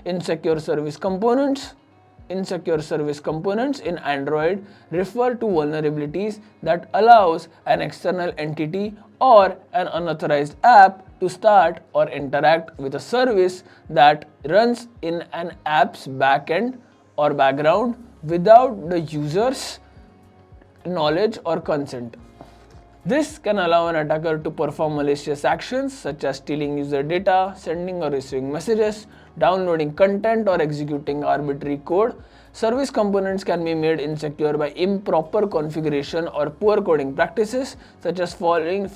Insecure service components. Insecure service components in Android refer to vulnerabilities that allows an external entity or an unauthorized app to start or interact with a service that runs in an app's backend or background without the user's knowledge or consent. This can allow an attacker to perform malicious actions such as stealing user data, sending or receiving messages, downloading content, or executing arbitrary code. Service components can be made insecure by improper configuration or poor coding practices, such as failing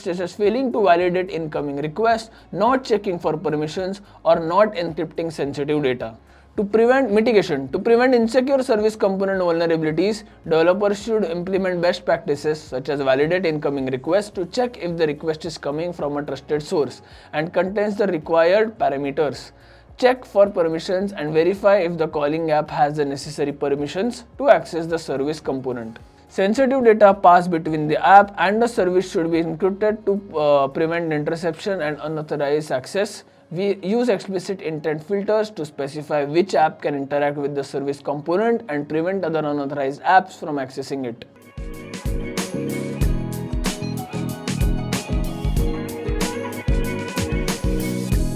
to validate incoming requests, not checking for permissions, or not encrypting sensitive data. To prevent insecure service component vulnerabilities, developers should implement best practices such as validate incoming requests to check if the request is coming from a trusted source and contains the required parameters. Check for permissions and verify if the calling app has the necessary permissions to access the service component. Sensitive data passed between the app and the service should be encrypted to prevent interception and unauthorized access. We use explicit intent filters to specify which app can interact with the service component and prevent other unauthorized apps from accessing it.